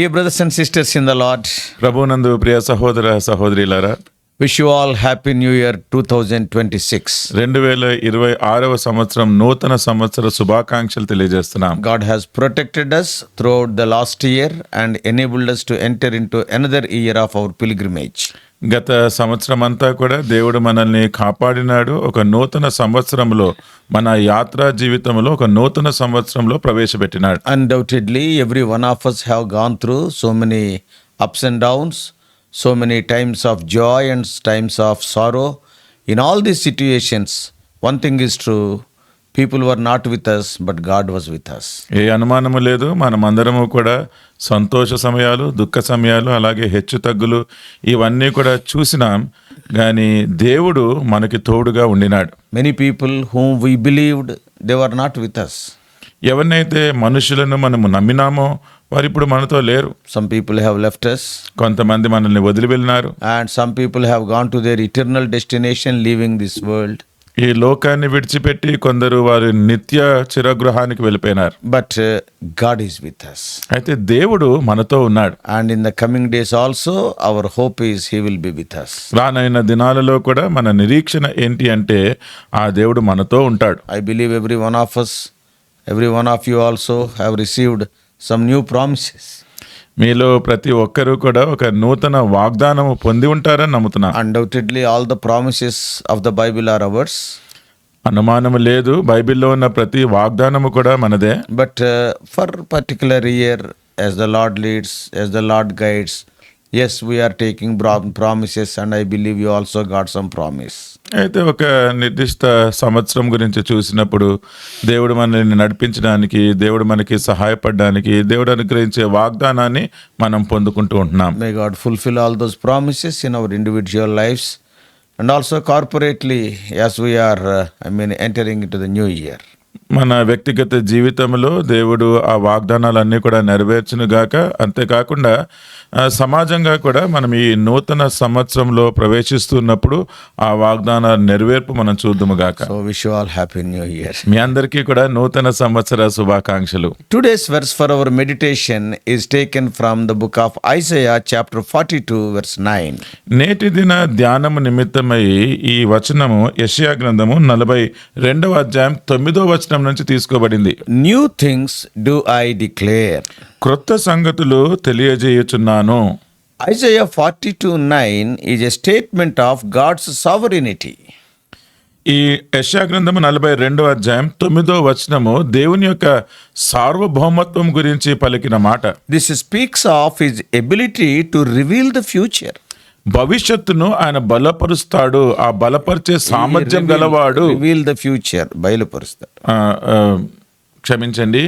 Dear brothers and sisters in the Lord, ప్రభునందు ప్రియ సహోదర సహోదరులారా, wish you all happy new year 2026. 2026వ సంవత్సరం నూతన సంవత్సర శుభాకాంక్షలు తెలియజేస్తున్నాం. God has protected us throughout the last year and enabled us to enter into another year of our pilgrimage. గత సంవత్సరం అంతా కూడా దేవుడు మనల్ని కాపాడినాడు. ఒక నూతన సంవత్సరంలో మన యాత్రా జీవితంలో ఒక నూతన సంవత్సరంలో ప్రవేశపెట్టినాడు. Undoubtedly, every one of us have gone through so many ups and downs, so many times of joy and times of sorrow. In all these situations, one thing is true, people were not with us, but God was with us. ఏ అనుమానము లేదు, మనమందరము కూడా సంతోష సమయాలు, దుఃఖ సమయాలు, అలాగే హెచ్చు తగ్గులు ఇవన్నీ కూడా చూసినాం. కానీ దేవుడు మనకి తోడుగా ఉండినాడు. Many people whom we believed, they were not with us. ఎవరినైతే మనుషులను మనము నమ్మినామో వారు ఇప్పుడు మనతో లేరు. Some people have left us, కొంతమంది మనల్ని వదిలి వెళ్ళినారు. and some people have gone to their eternal destination, leaving this world. ఈ లోకాన్ని విడిచిపెట్టి కొందరు వారి నిత్య చిరగృహానికి వెళ్ళిపోయినారు. But God is with us. అయితే దేవుడు మనతో ఉన్నాడు. And in the coming days also, our hope is He will be with us. రానైన దినాలలో కూడా మన నిరీక్షణ ఏంటి అంటే ఆ దేవుడు మనతో ఉంటాడు. I believe every one of us, every one of you also have received some new promises. మీలో ప్రతి ఒక్కరూ కూడా ఒక నూతన వాగ్దానము పొంది ఉంటారని నమ్ముతున్నా. Undoubtedly, all the promises of the Bible are ours. అనుమానము లేదు, బైబిల్లో ఉన్న ప్రతి వాగ్దానము కూడా మనదే. But for particular year, as the Lord leads, as the Lord guides, yes, we are taking promises, and I believe you also got some promise. అయితే ఒక నిర్దిష్ట సంవత్సరం గురించి చూసినప్పుడు దేవుడు మనల్ని నడిపించడానికి, దేవుడు మనకి సహాయపడడానికి, దేవుడు అనుగ్రహించే వాగ్దానాన్ని మనం పొందుకుంటూ ఉంటున్నాం. May God fulfill all those promises in our individual lives and also corporately as we are, entering into the new year. మన వ్యక్తిగత జీవితంలో దేవుడు ఆ వాగ్దానాలన్నీ కూడా నెరవేర్చును గాక. అంతేకాకుండా సమాజంగా కూడా మనం ఈ నూతన సంవత్సరంలో ప్రవేశిస్తున్నప్పుడు ఆ వాగ్దానాల నెరవేర్పు మనం చూద్దాము గాక. So wish you all happy new year. మీ అందరికీ కూడా నూతన సంవత్సర శుభాకాంక్షలు. Today's verse for our meditation is taken from the book of Isaiah chapter 42 verse 9. నేటి దిన ధ్యానము నిమిత్తమై ఈ వచనము యెషయా గ్రంథము 42వ అధ్యాయం 9వ వచనం నుంచి తీసుకోబడింది. New things do I declare. క్రొత్త సంగతులు తెలియజేయుచున్నాను. Isaiah 42:9 is a statement of God's sovereignty. ఈ యెషయా గ్రంథము 42వ అధ్యాయం 9వ వచనము దేవుని యొక్క సార్వభౌమత్వం గురించి పలికిన మాట. This speaks of His ability to reveal the future. భవిష్యత్తును ఆయన బలపరుస్తాడు. ఆ బలపరిచే సామర్థ్యం గలవాడు. Reveal the future, బయలుపరుస్తాడు. క్షమించండి,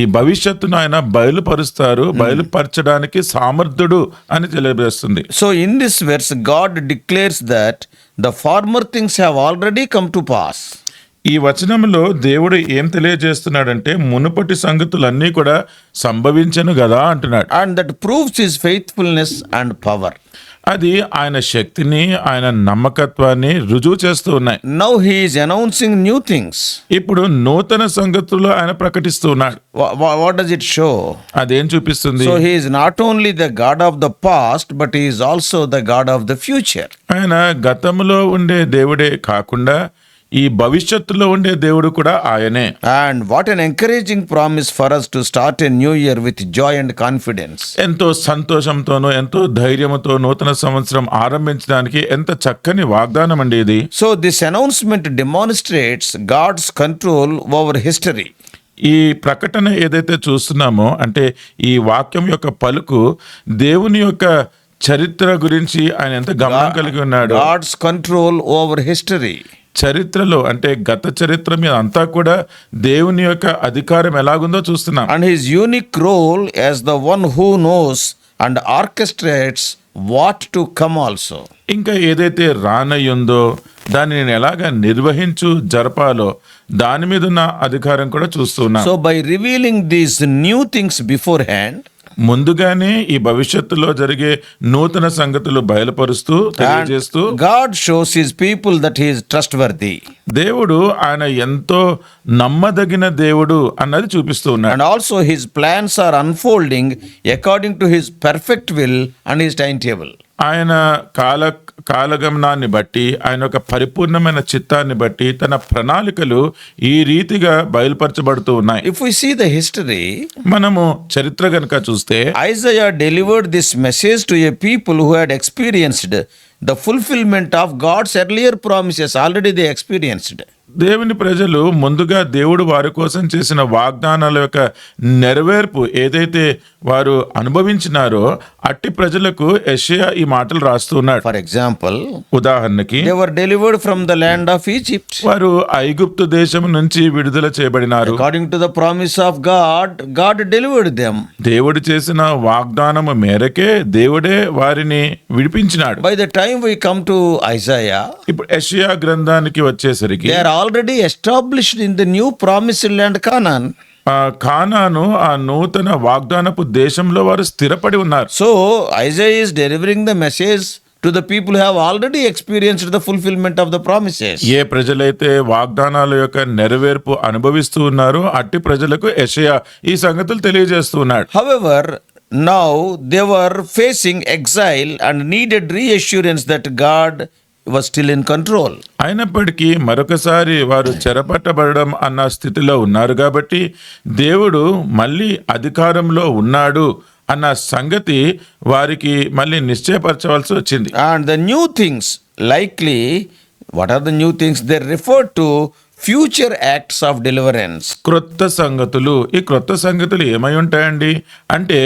ఈ భవిష్యత్తును ఆయన బయలుపరుస్తారు, బయలుపరచడానికి సామర్థ్యుడు అని తెలియజేస్తుంది. So in this verse, God declares that the former things have already come to pass. ఈ వచనంలో దేవుడు ఏం తెలియజేస్తున్నాడంటే మునుపటి సంగతులన్నీ కూడా సంభవించను గదా అంటున్నాడు. And that proves His faithfulness and power. అది ఆయన శక్తిని, ఆయన నమ్మకత్వాన్ని రుజువు చేస్తూ ఉన్నాయి. Now He is announcing new things. ఇప్పుడు నూతన సంగతులు ఆయన ప్రకటిస్తూ ఉన్నాడు. What does it show? అదేం చూపిస్తుంది? So He is not only the God of the past, but He is also the God of the future. ఆయన గతంలో ఉండే దేవుడే కాకుండా ఈ భవిష్యత్తులో ఉండే దేవుడు కూడా ఆయనే. And what an encouraging promise for us to start a new year with joy and confidence. ఎంతో సంతోషంతోనూ ఎంతో ధైర్యంతో నూతన సంవత్సరం ఆరంభించడానికి ఎంత చక్కని వాగ్దానం అండి ఇది. So this announcement demonstrates God's control over history. ఈ ప్రకటన ఏదైతే చూస్తున్నామో అంటే ఈ వాక్యం యొక్క పలుకు దేవుని యొక్క చరిత్ర గురించి ఆయన ఎంత గమనం కలిగి ఉన్నాడు. God's control over history. చరిత్రలో అంటే గత చరిత్ర మీద అంతా కూడా దేవుని యొక్క అధికారం ఎలాగుందో చూస్తున్నాం. And His unique role as the one who knows and orchestrates what to come also. ఇంకా ఏదైతే రానయ్యుందో దాన్ని నేను ఎలాగా జరపాలో దాని మీద ఉన్న అధికారం కూడా చూస్తున్నాం. So by revealing these new things beforehand, ముందుగానే ఈ భవిష్యత్తులో జరిగే నూతన సంగతులు బయలుపరుస్తూ తెలియజేస్తూ God shows his people that he is trustworthy. దేవుడు ఆయన ఎంతో నమ్మదగిన దేవుడు అన్నది చూపిస్తూ ఉన్నాడు. And also his plans are unfolding according to his perfect will and his timetable. ఆయన కాలగమనాన్ని బట్టి ఆయన ఒక పరిపూర్ణమైన చిత్తాన్ని బట్టి తన ప్రణాళికలు ఈ రీతిగా బయలుపరచబడుతూ ఉన్నాయి. If we see the history, మనము చరిత్ర గనుక చూస్తే Isaiah delivered this message to a people who had experienced the fulfillment of God's earlier promises. Already they experienced. దేవుని ప్రజలు ముందుగా దేవుడు వారి కోసం చేసిన వాగ్దానాల యొక్క నెరవేర్పు ఏదైతే వారు అనుభవించినారో అట్టి ప్రజలకు యెషయా ఈ మాటలు రాస్తూ ఉన్నాడు. For example, ఉదాహరణకి they were delivered from the land of Egypt. వారు ఐగుప్తు దేశం నుంచి విడుదల చేయబడినారు. According to the promise of God, God delivered them. దేవుడు చేసిన వాగ్దానము మేరకే దేవుడే వారిని విడిపించినాడు. By the time we come to Isaiah, ఇప్పుడు యెషయా గ్రంథానికి వచ్చేసరికి they are already established in the new promised land Canaan. ఆ కానాను ఆ నూతన వాగ్దానపు దేశంలో వారు స్థిరపడి ఉన్నారు. So Isaiah is delivering the message to the people who have already experienced the fulfillment of the promises. ఏ ప్రజలైతే వాగ్దానాల యొక్క నెరవేర్పు అనుభవిస్తూ ఉన్నారో అట్టి ప్రజలకు యెషయా ఈ సంగతులు తెలియజేస్తూ ఉన్నాడు. However, now they were facing exile and needed reassurance that God was still in control. అయినప్పటికీ మరొకసారి వారు చెరపట్టబడడం అన్న స్థితిలో ఉన్నారు కాబట్టి దేవుడు మళ్ళీ అధికారంలో ఉన్నాడు అన్న సంగతి వారికి మళ్ళీ నిశ్చయపరచవలసి వచ్చింది. And the new things, likely, what are the new things? They refer to future acts of deliverance. క్రొత్త సంగతులు, ఈ క్రొత్త సంగతులు ఏమై ఉంటాయండి అంటే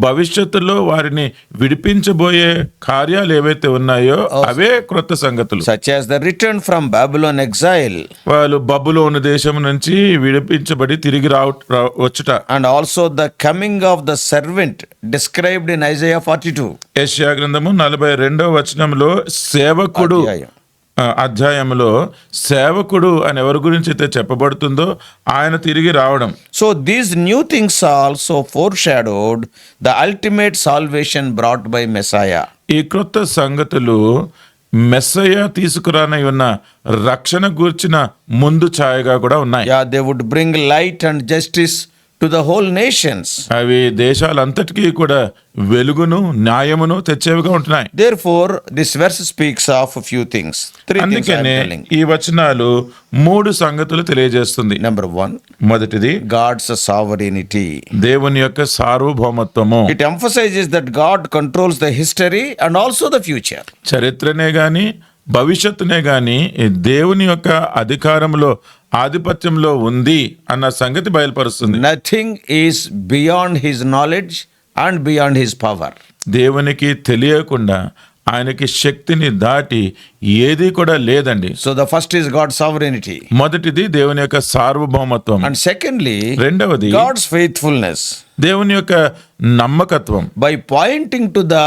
భవిష్యత్తులో వారిని విడిపించబోయే కార్యాలు ఏవైతే ఉన్నాయో అవే క్రొత్త సంగతులు. Such as the return from Babylon exile. వాళ్ళు బబులోను దేశం నుంచి విడిపించబడి తిరిగి వచ్చుట. And also the coming of the servant described in Isaiah 42. యెషయా గ్రంథము 42వ వచనంలో సేవకుడు అధ్యాయంలో సేవకుడు అని ఎవరి గురించి అయితే చెప్పబడుతుందో ఆయన తిరిగి రావడం. So these new things also foreshadowed the ultimate salvation brought by Messiah. ఈ క్రొత్త సంగతులు మెస్సయ్య తీసుకురానై ఉన్న రక్షణ గూర్చిన ముందు ఛాయగా కూడా ఉన్నాయి. Yeah, they would bring light and justice to the whole nations. అవి దేశాలంతటికీ కూడా వెలుగును న్యాయమును తెచ్చేవిగా ఉంటున్నాయి. Therefore, this verse speaks of a few things. Three things I am అందుకనే telling. ఈ వచనాలు 3 సంగతులు తెలియజేస్తుంది. Number 1, మొదటిది God's sovereignty. దేవుని యొక్క సార్వభౌమత్వము. It emphasizes that God controls the history and also the future. చరిత్రనే గాని భవిష్యత్తునే గాని ఈ దేవుని యొక్క అధికారంలో ఆధిపత్యంలో ఉంది అన్న సంగతి బయలుపరుస్తుంది. Nothing is beyond his knowledge and beyond his power. దేవునికి తెలియకుండా ఆయనకి శక్తిని దాటి ఏది కూడా లేదండి. So the first is God's sovereignty. మొదటిది దేవుని యొక్క సార్వభౌమత్వం. And secondly, రెండవది God's faithfulness. దేవుని యొక్క నమ్మకత్వం. By pointing to the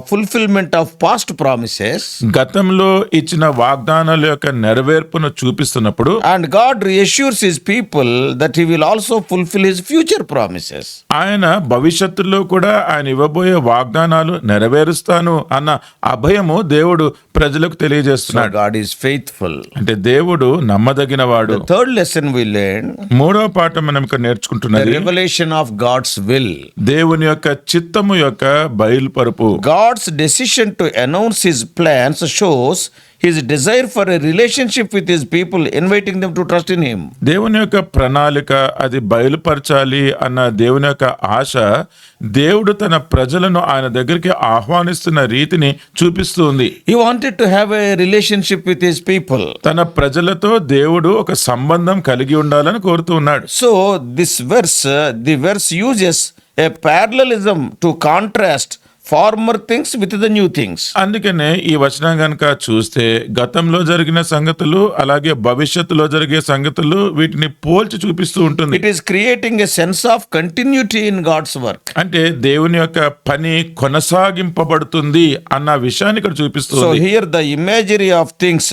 fulfillment of past promises, గతంలో ఇచ్చిన వాగ్దానాల యొక్క నెరవేర్పును చూపిస్తున్నప్పుడు and God reassures his people that he will also fulfill his future promises. ఆయన భవిష్యత్తులో కూడా ఆయన ఇవ్వబోయే వాగ్దానాలు నెరవేరుస్తాను అన్న అభయము దేవుడు ప్రజలకు So తెలియజేస్తున్నాడు. God is faithful. అంటే దేవుడు నమ్మదగిన వాడు. The third lesson we learn, మూడవ పాఠం మనం ఇక్కడ the నేర్చుకుంటున్నది revelation of God's will. దేవుని యొక్క చిత్తము యొక్క బయలుపరుపు. God's decision to announce his plans shows his desire for a relationship with his people, inviting them to trust in him. దేవుని యొక్క ప్రణాళిక అది బయలుపరచాలి అన్న దేవుని యొక్క ఆశ దేవుడు తన ప్రజలను ఆయన దగ్గరికి ఆహ్వానిస్తున్న రీతిని చూపిస్తుంది. He wanted to have a relationship with his people. తన ప్రజలతో దేవుడు ఒక సంబంధం కలిగి ఉండాలని కోరుతూ ఉన్నాడు. So this verse, the verse uses a parallelism to contrast former things with the new things. అందుకనే ఈ వచనం గనుక చూస్తే గతంలో జరిగిన సంగతులు అలాగే భవిష్యత్తులో జరిగే సంగతులు వీటిని పోల్చి చూపిస్తూ ఉంటుంది. It is creating a sense of continuity in God's work. అంటే దేవుని యొక్క పని కొనసాగింపబడుతుంది అన్న విషయాన్ని ఇక్కడ So చూపిస్తుంది. here the imagery of things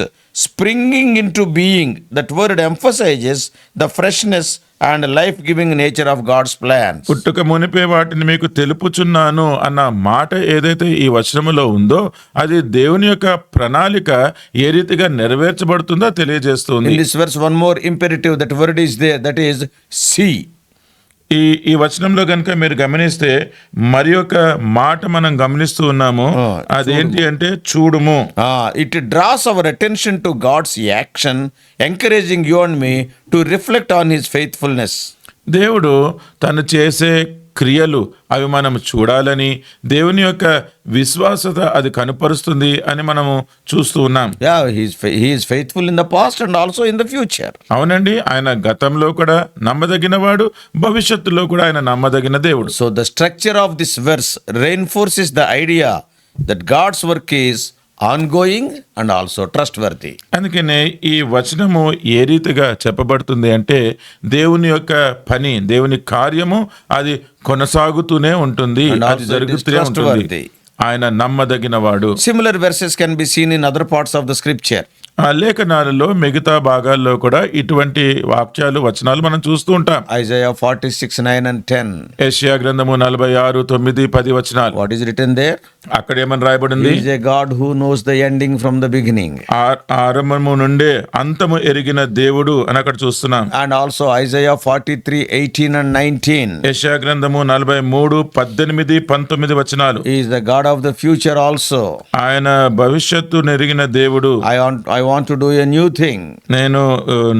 springing into being, that word emphasizes the freshness and life-giving nature of God's plans. పుట్టుక మునిపే వాటిని మీకు తెలుపుచున్నాను అన్న మాట ఏదైతే ఈ వచనములో ఉందో అది దేవుని యొక్క ప్రణాళిక ఏ రీతిగా నెరవేర్చబడుతుందో తెలియజేస్తుంది. In this verse, one more imperative, that word is there, that is see. ఈ వచనంలో కనుక మీరు గమనిస్తే మరి ఒక మాట మనం గమనిస్తూ ఉన్నాము. అదేంటి అంటే చూడుము. It draws our attention to God's action, encouraging you and me to reflect on his faithfulness. దేవుడు తను చేసే క్రియలు అవి మనం చూడాలని, దేవుని యొక్క విశ్వాసత అది కనపరుస్తుంది అని మనము చూస్తూ ఉన్నాం. Yeah, he is faithful in the past and also in the future. అవునండి, ఆయన గతంలో కూడా నమ్మదగిన వాడు, భవిష్యత్తులో కూడా ఆయన నమ్మదగిన దేవుడు. So the structure of this verse reinforces the idea that God's work is ongoing and also trustworthy. అందుకనే ఈ వచనము ఏ రీతిగా చెప్పబడుతుంది అంటే దేవుని యొక్క పని, దేవుని కార్యము అది కొనసాగుతూనే ఉంటుంది, And అది also it is జరుగుతూనే ఉంటుంది. trustworthy. ఆయన నమ్మదగిన వాడు. Similar verses can be seen in other parts of the scripture. ఆ లేఖనాలలో మిగతా భాగాల్లో కూడా ఇటువంటి వాక్యాలు, వచనాలు మనం చూస్తూ ఉంటాం. Isaiah 46:9-10. యెషయా గ్రంథము 46, 9, 10 వచనాలు. What is written there? అక్కడ ఏమని రాయబడింది? He is a God who knows the ending from the beginning. ఆరంభము నుండే అంతము ఎరిగిన దేవుడు అని అక్కడ చూస్తున్నాం. And also Isaiah 43:18-19. యెషయా గ్రంథము 43, 18, 19 వచనాలు. He is the God of the future also. ఆయన భవిష్యత్తును ఎరిగిన దేవుడు. I want to do a new thing. నేను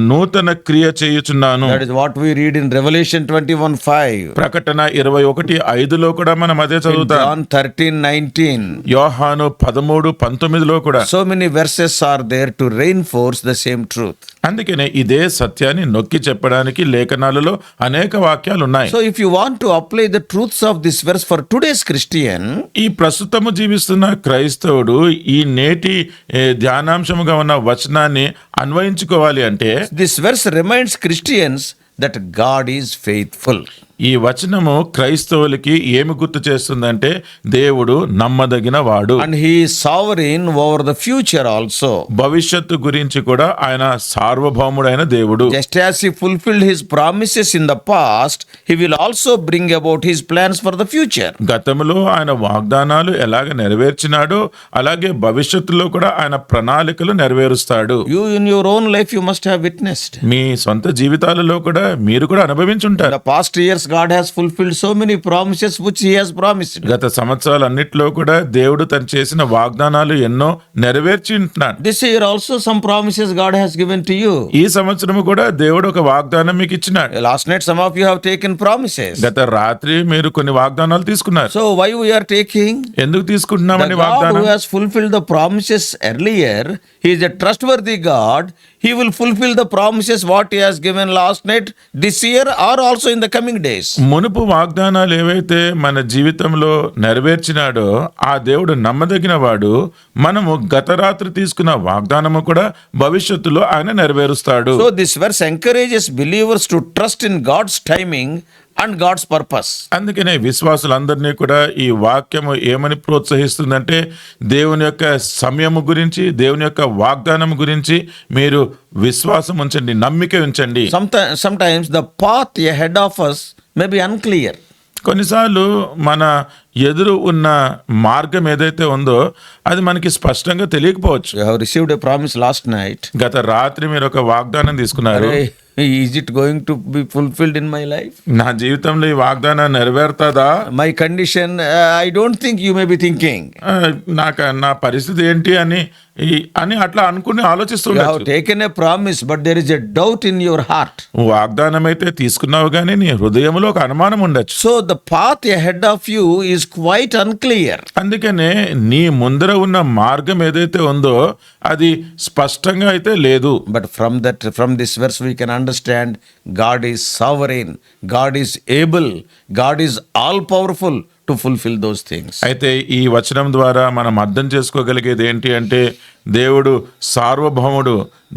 నూతన క్రియ చేయుచున్నాను. That is what we read in Revelation 21:5. ప్రకటన 21:5లో కూడా మనం అదే చదువుతాం. John 13:19. యోహాను 13:19లో కూడా. So many verses are there to reinforce the same truth. అందుకనే ఇదే సత్యాన్ని నొక్కి చెప్పడానికి లేఖనాలలో అనేక వాక్యాలు ఉన్నాయి. So if you want to apply the truths of this verse for today's Christian, ఈ ప్రస్తుతము జీవిస్తున్న క్రైస్తవుడు ఈ నేటి ధ్యానాంశముగా ఉన్న వచనాన్ని అన్వయించుకోవాలి అంటే this verse reminds Christians that God is faithful. ఈ వచనము క్రైస్తవులకి ఏమి గుర్తు చేస్తుందంటే దేవుడు నమ్మదగిన వాడు. And he is sovereign over the future also. భవిష్యత్తు గురించి కూడా ఆయన సార్వభౌముడైన దేవుడు. Just as he fulfilled his promises in the past, he will also bring about his plans for the future. గతంలో ఆయన వాగ్దానాలు ఎలాగ నెరవేర్చినాడో అలాగే భవిష్యత్తులో కూడా ఆయన ప్రణాళికలు నెరవేరుస్తాడు. You in your own life you must have witnessed. మీ సొంత జీవితాలలో కూడా మీరు కూడా In అనుభవించుంటారు. the past years God has fulfilled so many promises which he has promised. గత సంవత్సరాలన్నిటిలో కూడా దేవుడు తను చేసిన వాగ్దానాలు ఎన్నో నెరవేర్చి ఉంటున్నాడు. This year also some promises God has given to you. ఈ సంవత్సరము కూడా దేవుడు ఒక వాగ్దానం మీకు ఇచ్చినాడు. Last night some of you have taken promises. గత రాత్రి మీరు కొన్ని వాగ్దానాలు తీసుకున్నారు. So why we are taking? ఎందుకు The తీసుకుంటున్నామని God వాగ్దానం? who has fulfilled the promises earlier, he is a trustworthy God. He will fulfill the promises what he has given last night, this year or also in the coming days. మునుపు వాగ్దానాలు ఏవైతే మన జీవితంలో నెరవేర్చినాడో ఆ దేవుడు నమ్మదగిన వాడు. మనము గత రాత్రి తీసుకున్న వాగ్దానము కూడా భవిష్యత్తులో ఆయన నెరవేరుస్తాడు. So this verse encourages believers to trust in God's timing and God's purpose. అందుకనే విశ్వాసులందరినీ కూడా ఈ వాక్యము ఏమని ప్రోత్సహిస్తుందంటే దేవుని యొక్క సమయము గురించి, దేవుని యొక్క వాగ్దానం గురించి మీరు విశ్వాసం ఉంచండి, నమ్మిక ఉంచండి. Sometimes the path ahead of us may be unclear. కొన్నిసార్లు మన ఎదురు ఉన్న మార్గం ఏదైతే ఉందో అది మనకి స్పష్టంగా తెలియకపోవచ్చు. You have received a promise last night. గత రాత్రి మీరు ఒక వాగ్దానం తీసుకున్నారు. Is it going to be fulfilled in my life? నా జీవితంలో ఈ వాగ్దానం నెరవేరుతుందా? My condition, I don't think you may be thinking. నా పరిస్థితి ఏంటి అని అట్లా అనుకుని You have ఆలోచిస్తుండొచ్చు. taken a promise, but there is a doubt in your heart. వాగ్దానం అయితే తీసుకున్నావు కానీ నీ హృదయంలో ఒక అనుమానం ఉండొచ్చు. So the path ahead of you is quite unclear. అందుకనే నీ ముందర ఉన్న మార్గం ఏదైతే ఉందో అది స్పష్టంగా అయితే లేదు. But from this verse we can understand God is sovereign, God is able, God is all powerful to fulfill those things. అయితే ఈ వచనం ద్వారా మనం అర్థం చేసుకోగలిగేది ఏంటి అంటే దేవుడు సార్వభౌముడు,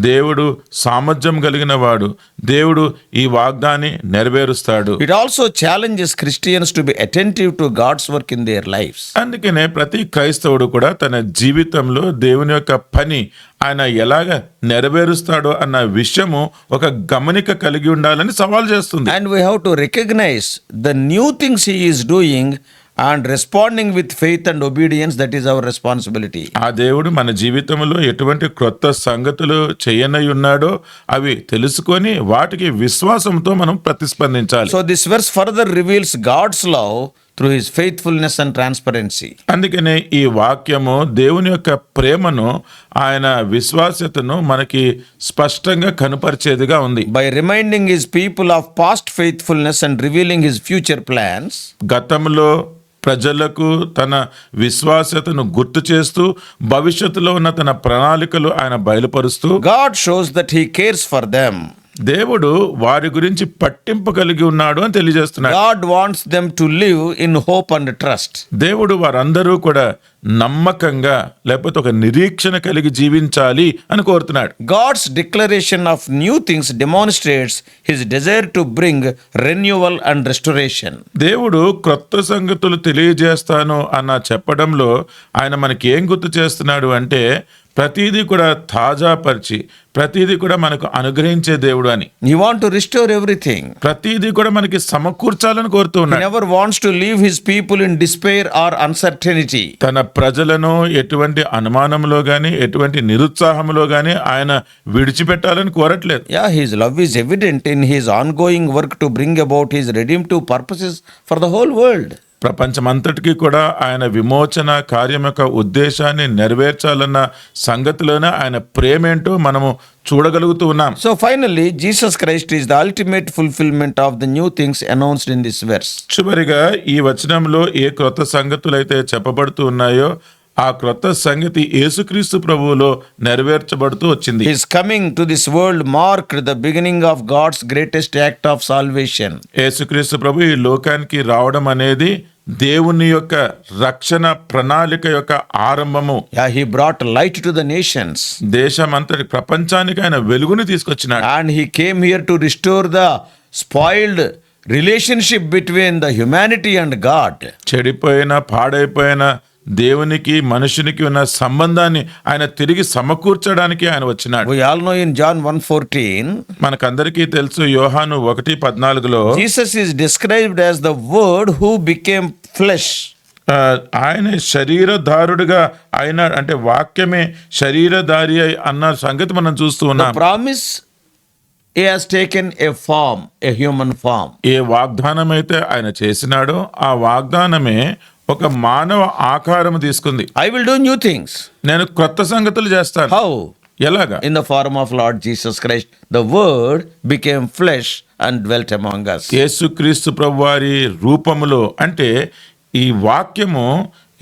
దేవుడు సామర్థ్యం కలిగిన వాడు, దేవుడు ఈ వాగ్దాన్ని నెరవేరుస్తాడు. It also challenges Christians to be attentive to God's work in their lives. అందుకనే ప్రతి క్రైస్తవుడు కూడా తన జీవితంలో దేవుని యొక్క పని ఆయన ఎలాగ నెరవేరుస్తాడో అన్న విషయము ఒక గమనిక కలిగి ఉండాలని సవాల్ చేస్తుంది. And we have to recognize the new things He is doing and responding with faith and obedience. That is our responsibility. ఆ దేవుడు మన జీవితంలో ఎటువంటి క్రొత్త సంగతులు చేయనై ఉన్నాడో అవి తెలుసుకొని వాటికి విశ్వాసంతో మనం ప్రతిస్పందించాలి. So this verse further reveals God's love through His faithfulness and transparency. అందుకనే ఈ వాక్యము దేవుని యొక్క ప్రేమను, ఆయన విశ్వాస్యతను మనకి స్పష్టంగా కనుపరిచేదిగా ఉంది. By reminding His people of past faithfulness and revealing His future plans, గతంలో ప్రజలకు తన విశ్వాస్యతను గుర్తు చేస్తూ భవిష్యత్తులో ఉన్న తన ప్రణాళికలు ఆయన బయలుపరుస్తూ God shows that He cares for them. దేవుడు వారి గురించి పట్టింపు కలిగి ఉన్నాడు అని తెలియజేస్తున్నాడు. God wants them to live in hope and trust. దేవుడు వారందరూ కూడా నమ్మకంగా లేకపోతే ఒక నిరీక్షణ కలిగి జీవించాలి అని కోరుతున్నాడు. God's declaration of new things demonstrates His desire to bring renewal and restoration. దేవుడు క్రొత్త సంగతులు తెలియజేస్తాను అన్న చెప్పడంలో ఆయన మనకి ఏం గుర్తు చేస్తున్నాడు అంటే ప్రతిదీ కూడా తాజాపరిచి ప్రతిదీ కూడా మనకు అనుగ్రహించే దేవుడు అని. He wants to restore everything. ప్రతిదీ కూడా మనకి సమకూర్చాలని కోరుతూ He ఉన్నాడు. never wants to leave His people in despair or uncertainty. తన ప్రజలను ఎటువంటి అనుమానంలో గాని ఎటువంటి నిరుత్సాహంలో గాని ఆయన విడిచిపెట్టాలని కోరట్లేదు. Yeah, His love is evident in His ongoing work to bring about His redemptive purposes for the whole world. ప్రపంచమంతటికీ కూడా ఆయన విమోచన కార్యం యొక్క ఉద్దేశాన్ని నెరవేర్చాలన్న సంగతిలోనే ఆయన ప్రేమేంటో మనము చూడగలుగుతూ ఉన్నాం. So finally, Jesus Christ is the ultimate fulfillment of the new things announced in this verse. చివరిగా ఈ వచనంలో ఏ క్రొత్త సంగతులైతే చెప్పబడుతూ ఉన్నాయో ఆ క్రొత్త సంగతి యేసుక్రీస్తు ప్రభువులో నెరవేర్చబడుతూ వచ్చింది. His coming to this world marked the beginning of God's greatest act of salvation. యేసుక్రీస్తు ప్రభు ఈ లోకానికి రావడం అనేది దేవుని యొక్క రక్షణ ప్రణాళిక యొక్క ఆరంభము. Yeah, He brought light to the nations. దేశమంతటి ప్రపంచానికి ఆయన వెలుగుని తీసుకొచ్చినాడు. And He came here to restore the spoiled relationship between the humanity and God. చెడిపోయిన పాడైపోయిన దేవునికి మనుషునికి ఉన్న సంబంధాన్ని ఆయన తిరిగి సమకూర్చడానికి ఆయన వచ్చినాడు. We all know in John 1:14, మనకందరికీ తెలుసు యోహాను 1:14లో Jesus is described as the Word who became flesh. ఆయన శరీరధారుడుగా ఆయన అంటే వాక్యమే శరీరధారి అన్న సంగతి మనం చూస్తూ The ఉన్నాం. promise, He has taken a form, a human form. ఏ వాగ్దానం అయితే ఆయన చేసినాడో ఆ వాగ్దానమే ఒక మానవ ఆకారం తీసుకుంది. I will do new things. నేను క్రొత్త సంగతులు చేస్తాను. How? ఎలాగా? In the form of Lord Jesus Christ, the Word became flesh and dwelt among us. యేసుక్రీస్తు ప్రభువారి రూపములో అంటే ఈ వాక్యము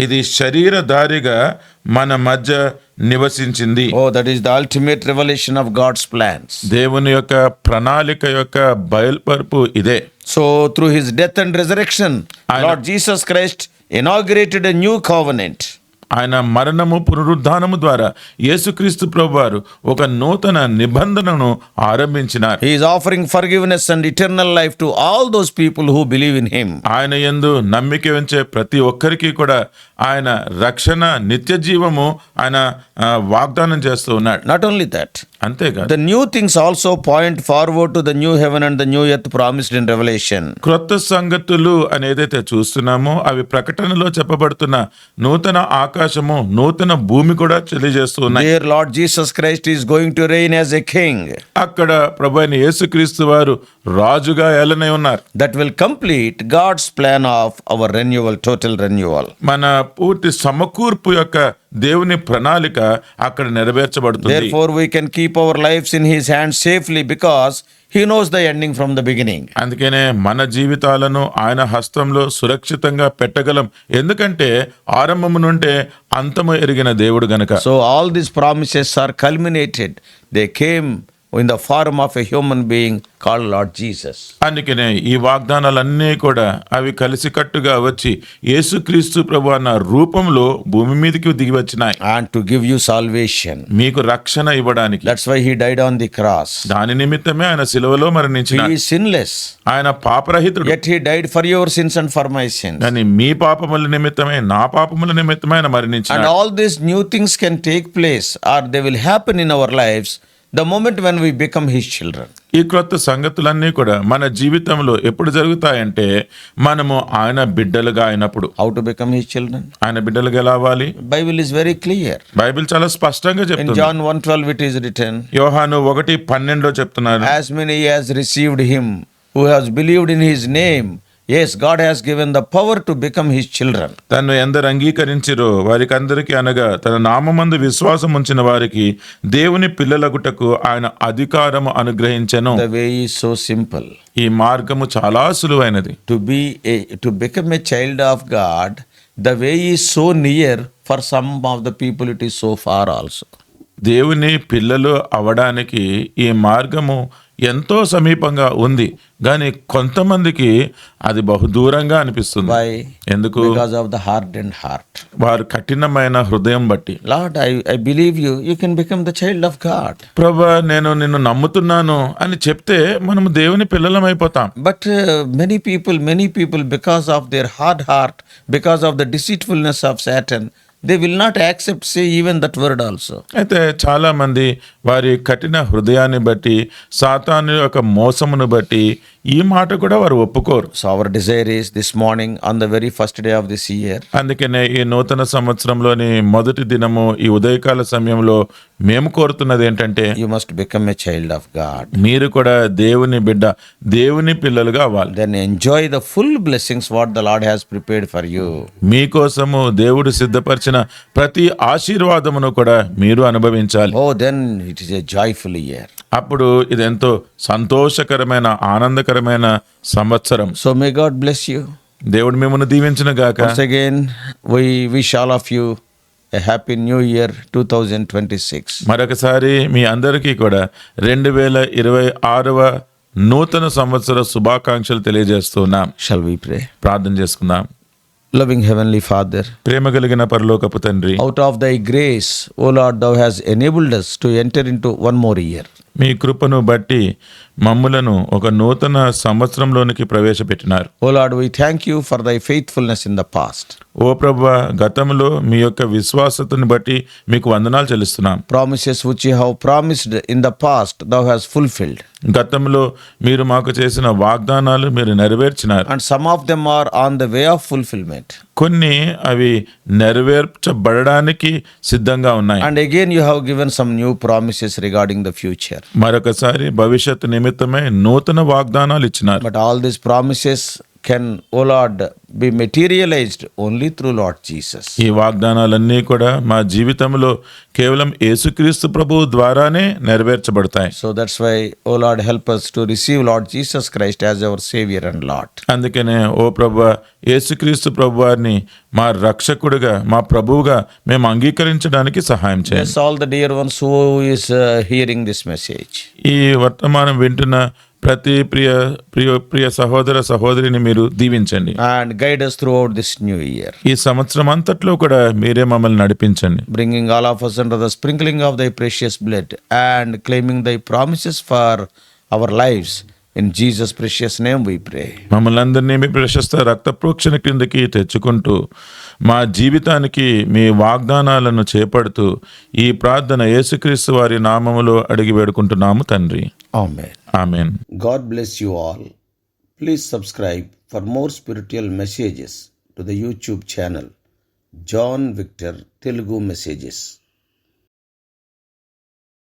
ఇది శరీరధారిగా మన మధ్య నివసించింది. Oh, that is the ultimate revelation of God's plans. దేవుని యొక్క ప్రణాళిక యొక్క బయలుపరుపు ఇదే. So through His death and resurrection, Lord Jesus Christ inaugurated a new covenant. ఆయన మరణము పునరుద్ధానము ద్వారా యేసుక్రీస్తు ప్రభువారు ఒక నూతన నిబంధనను ఆరంభించినారు. He is offering forgiveness and eternal life to all those people who believe in Him. ఆయన యందు నమ్మిక ఉంచే ప్రతి ఒక్కరికి కూడా ఆయన రక్షణ నిత్య జీవము ఆయన వాగ్దానం చేస్తూ ఉన్నాడు. Not only that, అంతేకాదు the new things also point forward to the new heaven and the new earth promised in Revelation. క్రొత్త సంగతులు అని ఏదైతే చూస్తున్నామో అవి ప్రకటనలో చెప్పబడుతున్న నూతన ఆకాశము నూతన భూమి కూడా తెలియజేస్తూ ఉన్నాయి. There Lord Jesus Christ is going to reign as a king. అక్కడ ప్రభువైన యేసుక్రీస్తు వారు రాజుగా ఏలనై ఉన్నారు. That will complete God's plan of our renewal, total renewal. మన పూర్తి సమకూర్పు యొక్క దేవుని ప్రణాళిక అక్కడ నెరవేర్చబడుతుంది. Therefore we can keep our lives in His hands safely because He knows the ending from the beginning. అందుకనే మన జీవితాలను ఆయన హస్తంలో సురక్షితంగా పెట్టగలం. ఎందుకంటే ఆరంభము నుండే అంతము ఎరిగిన దేవుడు గనుక. So all these promises are culminated. They came in the form of a human being called Lord Jesus. అందుకనే ఈ వాగ్దానాలన్నీ కూడా అవి కలిసికట్టుగా వచ్చి యేసుక్రీస్తు ప్రభు అన్న రూపంలో భూమి మీదకి దిగి వచ్చినాయి. And to give you salvation. మీకు రక్షణ ఇవ్వడానికి. That's why he died on the cross. దాని నిమిత్తమే ఆయన సిలువలో మరణించినాడు. He is sinless. ఆయన పాపరహితుడు. Yet he died for your sins and for my sins. కానీ మీ పాపముల నిమిత్తమే నా పాపముల నిమిత్తమే ఆయన And మరణించినాడు. all these new things can take place or they will happen in our lives the moment when we become his children. ఈ క్రొత్త సంగతులన్నీ కూడా మన జీవితంలో ఎప్పుడు జరుగుతాయంటే మనము ఆయన బిడ్డలుగా అయినప్పుడు. How to become his children? ఆయన బిడ్డలుగా ఎలా అవ్వాలి? Bible is very clear. Bible చాలా స్పష్టంగా In చెప్తుంది. John 1:12 it is written, యోహాను 1:12 చెప్తున్నారు. as many as received him who has believed in his name, yes, God has given the power to become his children. తను ఎందరు అంగీకరించిరో వారికి అందరికీ అనగా తన నామమందు విశ్వాసం ఉంచిన వారికి దేవుని పిల్లలగుటకు ఆయన అధికారము అనుగ్రహించెను. The way is so simple. ఈ మార్గము చాలా సులువైనది. To become a child of God, the way is so near. For some of the people it is so far also. దేవుని పిల్లలు అవడానికి ఈ మార్గము ఎంతో సమీపంగా ఉంది, కానీ కొంతమందికి అది బహుదూరంగా అనిపిస్తుంది. Why? ఎందుకు? Because of the hardened heart. వారు కఠినమైన హృదయం బట్టి. Lord, I believe you can become the child of God. ప్రభా నేను నిన్ను నమ్ముతున్నాను అని చెప్తే మనము దేవుని పిల్లలం అయిపోతాం. But many people because of their hard heart, because of the deceitfulness of Satan, they will not accept say even that word also. అయితే చాలా మంది వారి కఠిన హృదయాన్ని బట్టి సాతాను యొక్క మోసమును బట్టి ఈ మాట కూడా వారు ఒప్పుకోరు. So our desire is this morning on the very first day of this year, అందుకనే ఈ నూతన సంవత్సరంలోని మొదటి దినము ఈ ఉదయకాల సమయంలో మేము కోరుతున్నది ఏంటంటే you must become a child of God. మీరు కూడా దేవుని బిడ్డ, దేవుని పిల్లలుగా అవ్వాలి. Then enjoy the full blessings what the Lord has prepared for you. మీకోసము దేవుడు సిద్ధపరిచిన ప్రతి ఆశీర్వాదమును కూడా మీరు అనుభవించాలి. Oh, then it is a joyful year. అప్పుడు ఇది ఎంతో సంతోషకరమైన ఆనందకరమైన సంవత్సరం. So may God bless you. దేవుడు మిమ్మల్ని దీవించును గాక. Once again, we wish all of you a happy new year 2026. మరొకసారి మీ అందరికీ కూడా 2026వ నూతన సంవత్సర శుభాకాంక్షలు తెలియజేస్తున్నాం. Shall we pray? ప్రార్థన చేసుకుందాం. Loving Heavenly Father, ప్రేమ కలిగిన పరలోకపు తండ్రి, out of thy grace, O Lord, thou hast enabled us to enter into one more year. మీ కృపను బట్టి మమ్ములను ఒక నూతన సంవత్సరంలోనికి ప్రవేశపెట్టినారు. O Lord, we thank you for thy faithfulness in the past. ఓ ప్రభువా, గతంలో మీ యొక్క విశ్వాసతను బట్టి మీకు వందనాలు చెల్లిస్తున్నాం. Promises which you have promised in the past, thou hast fulfilled. గతంలో మీరు మాకు చేసిన వాగ్దానాలు మీరు నెరవేర్చినారు. And some of them are on the way of fulfillment. కొన్ని అవి నెరవేర్చబడడానికి సిద్ధంగా ఉన్నాయి. And again you have given some new promises regarding the future. మరొకసారి భవిష్యత్తు నిమిత్తమే నూతన వాగ్దానాలు ఇచ్చినారు. But all these promises can, O Lord, be materialized only through Lord Jesus. ఈ వాగ్దానాలన్నీ కూడా మా జీవితంలో కేవలం యేసుక్రీస్తు ప్రభువు ద్వారానే నెరవేర్చబడతాయి. So that's why, O Lord, help us to receive Lord Jesus Christ as our Savior and Lord. అందుకనే ఓ ప్రభువా, యేసుక్రీస్తు ప్రభువారిని మా రక్షకుడిగా, మా ప్రభువుగా మేము అంగీకరించడానికి సహాయం చేయండి. Bless all the dear ones who is hearing this message. ఈ వర్తమానం వింటున్న ప్రతి ప్రియ సహోదర సహోదరిని మీరు దీవించండి. And guide us throughout this new year. ఈ సంవత్సరం అంతట్లో కూడా మీరే మమ్మల్ని నడిపించండి. Bringing all of us under the sprinkling of thy precious blood and claiming thy promises for our lives. In Jesus' precious name we pray. మమ్మల్ని అందరినీ మీ ప్రశస్త రక్త ప్రోక్షణ క్రిందకి తెచ్చుకుంటూ మా జీవితానికి మీ వాగ్దానాలను చేపడుతూ ఈ ప్రార్థన యేసుక్రీస్తు వారి నామములో అడిగి వేడుకుంటున్నాము తండ్రి. Amen. Amen. God bless you all. Please subscribe for more spiritual messages to the YouTube channel John Victor Telugu Messages.